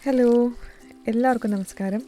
Hello, എല്ലാവർക്കും നമസ്കാരം.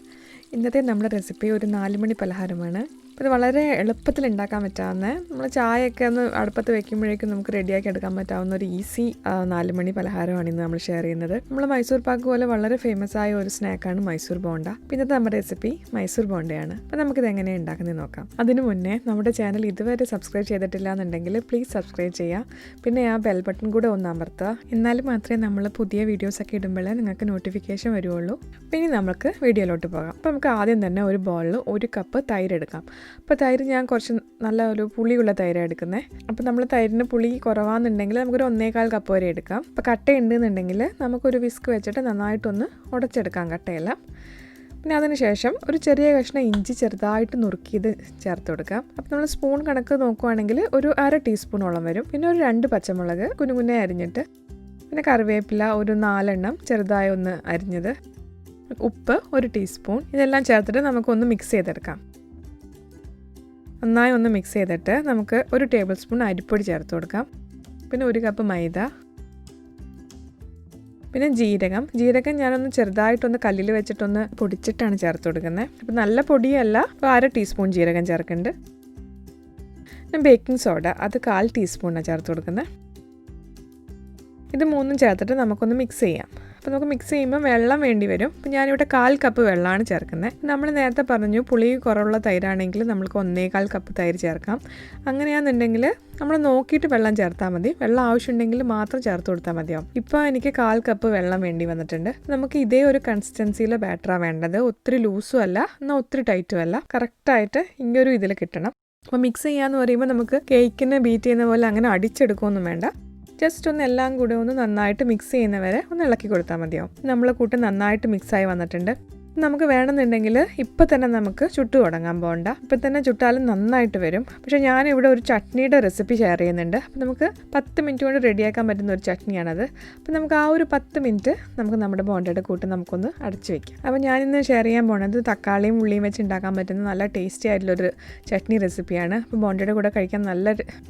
ഇന്നത്തെ നമ്മുടെ റെസിപ്പി ഒരു 4 മണി പലഹാരമാണ്. അപ്പോൾ ഇത് വളരെ എളുപ്പത്തിൽ ഉണ്ടാക്കാൻ പറ്റാവുന്ന, നമ്മൾ ചായയൊക്കെ ഒന്ന് അടുപ്പത്ത് വെക്കുമ്പോഴേക്കും നമുക്ക് റെഡിയാക്കി എടുക്കാൻ പറ്റാവുന്ന ഒരു ഈസി 4 മണി പലഹാരമാണ് ഇന്ന് നമ്മൾ ഷെയർ ചെയ്യുന്നത്. നമ്മൾ മൈസൂർ പാക്ക് പോലെ വളരെ ഫേമസ് ആയ ഒരു സ്നാക്കാണ് മൈസൂർ ബോണ്ട. ഇന്നത്തെ നമ്മുടെ റെസിപ്പി മൈസൂർ ബോണ്ടയാണ്. അപ്പോൾ നമുക്കിത് എങ്ങനെയാണ് ഉണ്ടാക്കുന്നത് നോക്കാം. അതിനു മുന്നേ നമ്മുടെ ചാനൽ ഇതുവരെ സബ്സ്ക്രൈബ് ചെയ്തിട്ടില്ല എന്നുണ്ടെങ്കിൽ പ്ലീസ് സബ്സ്ക്രൈബ് ചെയ്യുക. പിന്നെ ആ ബെൽ ബട്ടൺ കൂടെ ഒന്ന് അമർത്തുക. എന്നാലും മാത്രമേ നമ്മൾ പുതിയ വീഡിയോസൊക്കെ ഇടുമ്പോഴേ നിങ്ങൾക്ക് നോട്ടിഫിക്കേഷൻ വരുള്ളൂ. പിന്നെ നമുക്ക് വീഡിയോയിലോട്ട് പോകാം. അപ്പോൾ നമുക്ക് ആദ്യം തന്നെ ഒരു ബൗളിൽ 1 കപ്പ് തൈര് എടുക്കാം. അപ്പോൾ തൈര് ഞാൻ കുറച്ച് നല്ല ഒരു പുളിയുള്ള തൈരാണ് എടുക്കുന്നത്. അപ്പോൾ നമ്മൾ തൈരിന് പുളി കുറവാണെന്നുണ്ടെങ്കിൽ നമുക്കൊരു 1.25 കപ്പ് വരെ എടുക്കാം. അപ്പോൾ കട്ടയുണ്ടെന്നുണ്ടെങ്കിൽ നമുക്കൊരു വിസ്ക് വെച്ചിട്ട് നന്നായിട്ടൊന്ന് ഉടച്ചെടുക്കാം കട്ടയെല്ലാം. പിന്നെ അതിന് ശേഷം ഒരു ചെറിയ കഷ്ണം ഇഞ്ചി ചെറുതായിട്ട് നുറുക്കിയത് ചേർത്ത് കൊടുക്കാം. അപ്പോൾ നമ്മൾ സ്പൂൺ കണക്ക് നോക്കുവാണെങ്കിൽ ഒരു 1/2 ടീസ്പൂണോളം വരും. പിന്നെ ഒരു 2 പച്ചമുളക് കുനുകുനെ അരിഞ്ഞിട്ട്, പിന്നെ കറിവേപ്പില ഒരു 4 എണ്ണം ചെറുതായി ഒന്ന് അരിഞ്ഞത്, ഉപ്പ് 1 ടീസ്പൂൺ, ഇതെല്ലാം ചേർത്തിട്ട് നമുക്കൊന്ന് മിക്സ് ചെയ്തെടുക്കാം. നന്നായി ഒന്ന് മിക്സ് ചെയ്തിട്ട് നമുക്ക് 1 ടേബിൾ സ്പൂൺ അരിപ്പൊടി ചേർത്ത് കൊടുക്കാം. പിന്നെ 1 കപ്പ് മൈദ, പിന്നെ ജീരകം ഞാനൊന്ന് ചെറുതായിട്ടൊന്ന് കല്ലിൽ വെച്ചിട്ടൊന്ന് പൊടിച്ചിട്ടാണ് ചേർത്ത് കൊടുക്കുന്നത്. അപ്പോൾ നല്ല പൊടിയല്ല, 1/2 ടീസ്പൂൺ ജീരകം ചേർക്കുന്നുണ്ട്. പിന്നെ ബേക്കിംഗ് സോഡ അത് 1/4 ടീസ്പൂണാണ് ചേർത്ത് കൊടുക്കുന്നത്. ഇത് മൂന്നും ചേർത്തിട്ട് നമുക്കൊന്ന് മിക്സ് ചെയ്യാം. അപ്പോൾ നമുക്ക് മിക്സ് ചെയ്യുമ്പോൾ വെള്ളം വേണ്ടി വരും. അപ്പോൾ ഞാനിവിടെ 1/4 കപ്പ് വെള്ളമാണ് ചേർക്കുന്നത്. നമ്മൾ നേരത്തെ പറഞ്ഞു പുളി കുറവുള്ള തൈരാണെങ്കിൽ നമുക്ക് 1.25 കപ്പ് തൈര് ചേർക്കാം. അങ്ങനെയാണെന്നുണ്ടെങ്കിൽ നമ്മൾ നോക്കിയിട്ട് വെള്ളം ചേർത്താൽ മതി. വെള്ളം ആവശ്യമുണ്ടെങ്കിൽ മാത്രം ചേർത്ത് കൊടുത്താൽ മതിയാവും. ഇപ്പോൾ എനിക്ക് 1/4 കപ്പ് വെള്ളം വേണ്ടി വന്നിട്ടുണ്ട്. നമുക്ക് ഇതേ ഒരു കൺസിസ്റ്റൻസിയിലെ ബാറ്ററാണ് വേണ്ടത്. ഒത്തിരി ലൂസും അല്ല, എന്നാൽ ഒത്തിരി ടൈറ്റും അല്ല, കറക്റ്റായിട്ട് ഇങ്ങനൊരു ഇതിൽ കിട്ടണം. അപ്പോൾ മിക്സ് ചെയ്യാന്ന് പറയുമ്പോൾ നമുക്ക് കേക്കിന് ബീറ്റ് ചെയ്യുന്ന പോലെ അങ്ങനെ അടിച്ചെടുക്കുകയൊന്നും വേണ്ട. ജസ്റ്റ് ഒന്ന് എല്ലാം കൂടെ ഒന്ന് നന്നായിട്ട് മിക്സ് ചെയ്യുന്നവരെ ഒന്ന് ഇളക്കി കൊടുത്താൽ മതിയാവും. നമ്മൾ കൂട്ട് നന്നായിട്ട് മിക്സായി വന്നിട്ടുണ്ട്. നമുക്ക് വേണമെന്നുണ്ടെങ്കിൽ ഇപ്പം തന്നെ നമുക്ക് ചുട്ടു തുടങ്ങാൻ പോകണ്ട. ഇപ്പം തന്നെ ചുട്ടാലും നന്നായിട്ട് വരും. പക്ഷേ ഞാനിവിടെ ഒരു ചട്നിയുടെ റെസിപ്പി ഷെയർ ചെയ്യുന്നുണ്ട്. അപ്പോൾ നമുക്ക് 10 മിനിറ്റ് കൊണ്ട് റെഡിയാക്കാൻ പറ്റുന്ന ഒരു ചട്നിയാണത്. അപ്പോൾ നമുക്ക് ആ ഒരു 10 മിനിറ്റ് നമുക്ക് നമ്മുടെ ബോണ്ടയുടെ കൂട്ട് നമുക്കൊന്ന് അടച്ചു വയ്ക്കാം. അപ്പോൾ ഞാനിന്ന് ഷെയർ ചെയ്യാൻ പോകുന്നത് തക്കാളിയും ഉള്ളിയും വെച്ച് ഉണ്ടാക്കാൻ പറ്റുന്ന നല്ല ടേസ്റ്റി ആയിട്ടുള്ളൊരു ചട്നി റെസിപ്പിയാണ്. അപ്പോൾ ബോണ്ടയുടെ കൂടെ കഴിക്കാൻ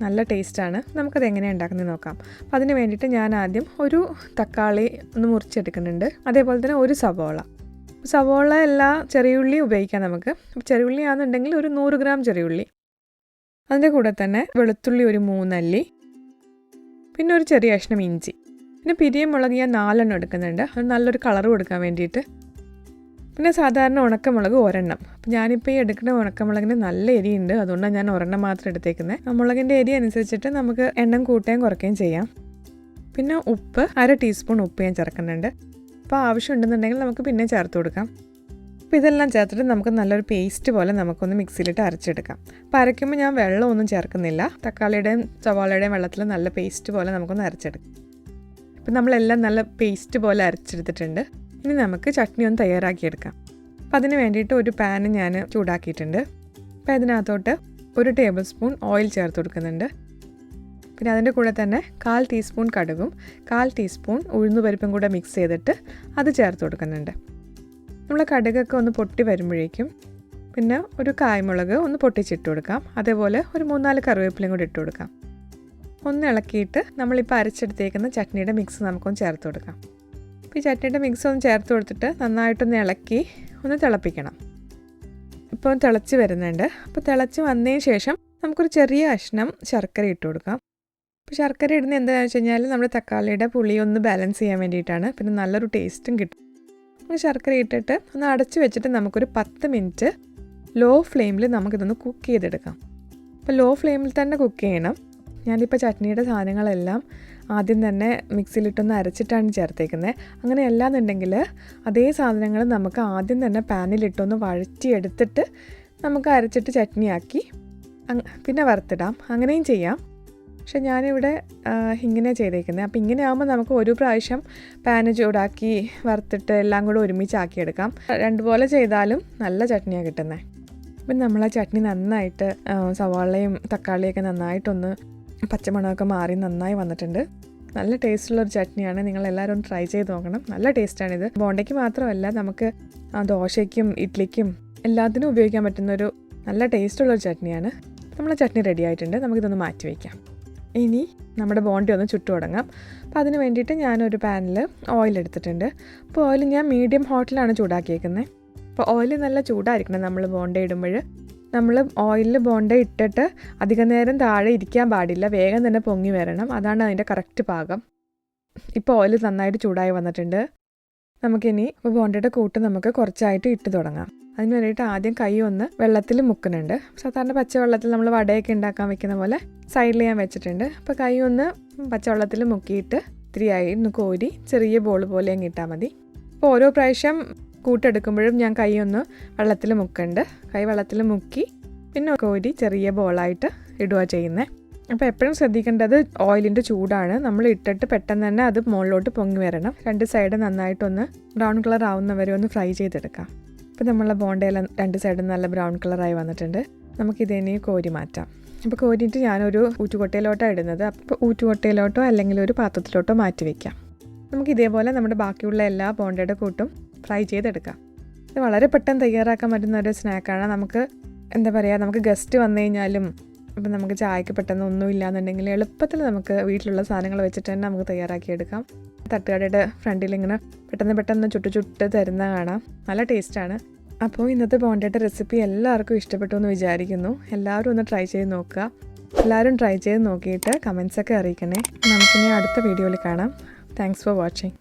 നല്ല ടേസ്റ്റാണ്. നമുക്കത് എങ്ങനെയാണ് ഉണ്ടാക്കുന്നത് നോക്കാം. അപ്പോൾ അതിന് വേണ്ടിയിട്ട് ഞാൻ ആദ്യം ഒരു തക്കാളി ഒന്ന് മുറിച്ചെടുക്കുന്നുണ്ട്. അതേപോലെ തന്നെ ഒരു സവോള എല്ലാ ചെറിയുള്ളി ഉപയോഗിക്കാം നമുക്ക്. ചെറിയുള്ളി ആണെന്നുണ്ടെങ്കിൽ ഒരു 100 ഗ്രാം ചെറിയുള്ളി, അതിൻ്റെ കൂടെ തന്നെ വെളുത്തുള്ളി ഒരു 3 അല്ലി, പിന്നെ ഒരു ചെറിയ കഷ്ണം ഇഞ്ചി, പിന്നെ പിരിയമുളക് ഞാൻ 4 എണ്ണം എടുക്കുന്നുണ്ട്. അത് നല്ലൊരു കളർ കൊടുക്കാൻ വേണ്ടിയിട്ട്. പിന്നെ സാധാരണ ഉണക്കമുളക് 1 എണ്ണം. അപ്പോൾ ഞാനിപ്പോൾ ഈ എടുക്കുന്ന ഉണക്കമുളകിന് നല്ല എരിയുണ്ട്, അതുകൊണ്ടാണ് ഞാൻ 1 എണ്ണം മാത്രം എടുത്തേക്കുന്നത്. മുളകിൻ്റെ എരി അനുസരിച്ചിട്ട് നമുക്ക് എണ്ണം കൂട്ടുകയും കുറയ്ക്കുകയും ചെയ്യാം. പിന്നെ ഉപ്പ് 1/2 ടീസ്പൂൺ ഉപ്പ് ഞാൻ ചേർക്കുന്നുണ്ട്. അപ്പോൾ ആവശ്യമുണ്ടെന്നുണ്ടെങ്കിൽ നമുക്ക് പിന്നെ ചേർത്ത് കൊടുക്കാം. അപ്പോൾ ഇതെല്ലാം ചേർത്തിട്ട് നമുക്ക് നല്ലൊരു പേസ്റ്റ് പോലെ നമുക്കൊന്ന് മിക്സിയിലിട്ട് അരച്ചെടുക്കാം. അപ്പോൾ അരയ്ക്കുമ്പോൾ ഞാൻ വെള്ളമൊന്നും ചേർക്കുന്നില്ല. തക്കാളിയുടെയും സവാളയുടെയും വെള്ളത്തിൽ നല്ല പേസ്റ്റ് പോലെ നമുക്കൊന്ന് അരച്ചെടുക്കാം. അപ്പോൾ നമ്മളെല്ലാം നല്ല പേസ്റ്റ് പോലെ അരച്ചെടുത്തിട്ടുണ്ട്. ഇനി നമുക്ക് ചട്നി ഒന്ന് തയ്യാറാക്കിയെടുക്കാം. അപ്പോൾ അതിന് വേണ്ടിയിട്ട് ഒരു പാന് ഞാൻ ചൂടാക്കിയിട്ടുണ്ട്. അപ്പോൾ അതിനകത്തോട്ട് 1 ടേബിൾ സ്പൂൺ ഓയിൽ ചേർത്ത് കൊടുക്കുന്നുണ്ട്. പിന്നെ അതിൻ്റെ കൂടെ തന്നെ 1/4 ടീസ്പൂൺ കടുകും 1/4 ടീസ്പൂൺ ഉഴുന്നുപരിപ്പും കൂടെ മിക്സ് ചെയ്തിട്ട് അത് ചേർത്ത് കൊടുക്കുന്നുണ്ട്. നമ്മൾ കടുകൊക്കെ ഒന്ന് പൊട്ടി വരുമ്പോഴേക്കും പിന്നെ ഒരു കായ്മുളക് ഒന്ന് പൊട്ടിച്ചിട്ട് കൊടുക്കാം. അതേപോലെ ഒരു 3-4 കറിവേപ്പിലയും കൂടി ഇട്ട് കൊടുക്കാം. ഒന്ന് ഇളക്കിയിട്ട് നമ്മളിപ്പോൾ അരച്ചെടുത്തേക്കുന്ന ചട്നിയുടെ മിക്സ് നമുക്കൊന്ന് ചേർത്ത് കൊടുക്കാം. അപ്പോൾ ഈ ചട്നിയുടെ മിക്സ് ഒന്ന് ചേർത്ത് കൊടുത്തിട്ട് നന്നായിട്ടൊന്ന് ഇളക്കി ഒന്ന് തിളപ്പിക്കണം. ഇപ്പോൾ തിളച്ച് വരുന്നുണ്ട്. അപ്പോൾ തിളച്ച് വന്നതിന് ശേഷം നമുക്കൊരു ചെറിയ കഷ്ണം ശർക്കര ഇട്ട് കൊടുക്കാം. അപ്പോൾ ശർക്കര ഇടുന്നത് എന്താണെന്ന് വെച്ച് കഴിഞ്ഞാൽ നമ്മുടെ തക്കാളിയുടെ പുളി ഒന്ന് ബാലൻസ് ചെയ്യാൻ വേണ്ടിയിട്ടാണ്. പിന്നെ നല്ലൊരു ടേസ്റ്റും കിട്ടും. ശർക്കര ഇട്ടിട്ട് ഒന്ന് അടച്ച് വെച്ചിട്ട് നമുക്കൊരു 10 മിനിറ്റ് ലോ ഫ്ലെയിമിൽ നമുക്കിതൊന്ന് കുക്ക് ചെയ്തെടുക്കാം. അപ്പോൾ ലോ ഫ്ലെയിമിൽ തന്നെ കുക്ക് ചെയ്യണം. ഞാനിപ്പോൾ ചട്നിയുടെ സാധനങ്ങളെല്ലാം ആദ്യം തന്നെ മിക്സിയിലിട്ടൊന്ന് അരച്ചിട്ടാണ് ചേർത്തേക്കുന്നത്. അങ്ങനെ അല്ലാന്നുണ്ടെങ്കിൽ അതേ സാധനങ്ങൾ നമുക്ക് ആദ്യം തന്നെ പാനിലിട്ടൊന്ന് വഴറ്റിയെടുത്തിട്ട് നമുക്ക് അരച്ചിട്ട് ചട്നിയാക്കി പിന്നെ വറുത്തിടാം. അങ്ങനെയും ചെയ്യാം. പക്ഷെ ഞാനിവിടെ ഇങ്ങനെ ചെയ്തേക്കുന്നത്. അപ്പോൾ ഇങ്ങനെ ആകുമ്പോൾ നമുക്ക് ഒരു പ്രാവശ്യം പാന് ചൂടാക്കി വറുത്തിട്ട് എല്ലാം കൂടെ ഒരുമിച്ചാക്കിയെടുക്കാം. 2 പോലെ ചെയ്താലും നല്ല ചട്നിയാണ് കിട്ടുന്നത്. അപ്പം നമ്മൾ ആ ചട്നി നന്നായിട്ട് സവാളയും തക്കാളിയൊക്കെ നന്നായിട്ടൊന്ന് പച്ചമണമൊക്കെ മാറി നന്നായി വന്നിട്ടുണ്ട്. നല്ല ടേസ്റ്റുള്ളൊരു ചട്നിയാണ്. നിങ്ങളെല്ലാവരും ഒന്ന് ട്രൈ ചെയ്ത് നോക്കണം. നല്ല ടേസ്റ്റാണിത്. ബോണ്ടയ്ക്ക് മാത്രമല്ല, നമുക്ക് ദോശയ്ക്കും ഇഡ്ലിക്കും എല്ലാത്തിനും ഉപയോഗിക്കാൻ പറ്റുന്നൊരു നല്ല ടേസ്റ്റുള്ളൊരു ചട്നിയാണ്. നമ്മൾ ചട്നി റെഡി ആയിട്ടുണ്ട്. നമുക്കിതൊന്ന് മാറ്റി വയ്ക്കാം. ഇനി നമ്മുടെ ബോണ്ട ഒന്ന് ചുട്ടു തുടങ്ങാം. അപ്പോൾ അതിന് വേണ്ടിയിട്ട് ഞാനൊരു പാനിൽ ഓയിൽ എടുത്തിട്ടുണ്ട്. അപ്പോൾ ഓയിൽ ഞാൻ മീഡിയം ഹോട്ടിലാണ് ചൂടാക്കിയേക്കുന്നത്. അപ്പോൾ ഓയിൽ നല്ല ചൂടായിരിക്കണം നമ്മൾ ബോണ്ട ഇടുമ്പോൾ. നമ്മൾ ഓയിലിൽ ബോണ്ട ഇട്ടിട്ട് അധികം നേരം താഴെ ഇരിക്കാൻ പാടില്ല, വേഗം തന്നെ പൊങ്ങി വരണം. അതാണ് അതിൻ്റെ കറക്റ്റ് പാകം. ഇപ്പോൾ ഓയിൽ നന്നായിട്ട് ചൂടായി വന്നിട്ടുണ്ട്. നമുക്കിനി ഇപ്പോൾ ബോണ്ടയുടെ കൂട്ട് നമുക്ക് കുറച്ചായിട്ട് ഇട്ട് തുടങ്ങാം. അതിന് വേണ്ടിയിട്ട് ആദ്യം കൈ ഒന്ന് വെള്ളത്തിൽ മുക്കുന്നുണ്ട്. സാധാരണ പച്ചവെള്ളത്തിൽ നമ്മൾ വടയൊക്കെ ഉണ്ടാക്കാൻ വെക്കുന്ന പോലെ സൈഡിൽ ഞാൻ വെച്ചിട്ടുണ്ട്. അപ്പോൾ കൈ ഒന്ന് പച്ചവെള്ളത്തിൽ മുക്കിയിട്ട് ഇത്തിരിയായി ഒന്ന് കോരി ചെറിയ ബോൾ പോലെ അങ്ങ് ഇട്ടാൽ മതി. അപ്പോൾ ഓരോ പ്രാവശ്യം കൂട്ടെടുക്കുമ്പോഴും ഞാൻ കൈ ഒന്ന് വെള്ളത്തിൽ മുക്കുന്നുണ്ട്. കൈ വെള്ളത്തിൽ മുക്കി പിന്നെ കോരി ചെറിയ ബോളായിട്ട് ഇടുക ചെയ്യുന്നത്. അപ്പോൾ എപ്പോഴും ശ്രദ്ധിക്കേണ്ടത് ഓയിലിൻ്റെ ചൂടാണ്. നമ്മൾ ഇട്ടിട്ട് പെട്ടെന്ന് തന്നെ അത് മുകളിലോട്ട് പൊങ്ങി വരണം. രണ്ട് സൈഡ് നന്നായിട്ടൊന്ന് ബ്രൗൺ കളർ ആവുന്നവരെ ഒന്ന് ഫ്രൈ ചെയ്തെടുക്കാം. ഇപ്പോൾ നമ്മളെ ബോണ്ടയെല്ലാം രണ്ട് സൈഡും നല്ല ബ്രൗൺ കളറായി വന്നിട്ടുണ്ട്. നമുക്കിതിനെ കോരി മാറ്റാം. അപ്പോൾ കോരിയിട്ട് ഞാനൊരു ഊറ്റുകൊട്ടയിലോട്ടാണ് ഇടുന്നത്. അപ്പോൾ ഊറ്റുകൊട്ടയിലോട്ടോ അല്ലെങ്കിൽ ഒരു പാത്രത്തിലോട്ടോ മാറ്റി വയ്ക്കാം. നമുക്ക് ഇതേപോലെ നമ്മുടെ ബാക്കിയുള്ള എല്ലാ ബോണ്ടയുടെ കൂട്ടും ഫ്രൈ ചെയ്തെടുക്കാം. ഇത് വളരെ പെട്ടെന്ന് തയ്യാറാക്കാൻ പറ്റുന്ന ഒരു സ്നാക്കാണ്. നമുക്ക് എന്താ പറയുക, നമുക്ക് ഗസ്റ്റ് വന്നു കഴിഞ്ഞാലും ഇപ്പം നമുക്ക് ചായക്ക് പെട്ടെന്ന് ഒന്നും ഇല്ലാന്നുണ്ടെങ്കിൽ എളുപ്പത്തിൽ നമുക്ക് വീട്ടിലുള്ള സാധനങ്ങൾ വെച്ചിട്ട് തന്നെ നമുക്ക് തയ്യാറാക്കിയെടുക്കാം. തട്ടുകടയുടെ ഫ്രണ്ടിൽ ഇങ്ങനെ പെട്ടെന്ന് ചുട്ട് തരുന്ന കാണാം. നല്ല ടേസ്റ്റാണ്. അപ്പോൾ ഇന്നത്തെ ബോണ്ടയുടെ റെസിപ്പി എല്ലാവർക്കും ഇഷ്ടപ്പെട്ടു എന്ന് വിചാരിക്കുന്നു. എല്ലാവരും ഒന്ന് ട്രൈ ചെയ്ത് നോക്കുക. എല്ലാവരും ട്രൈ ചെയ്ത് നോക്കിയിട്ട് കമൻസൊക്കെ അറിയിക്കണേ. നമുക്കിനി അടുത്ത വീഡിയോയിൽ കാണാം. Thanks for watching.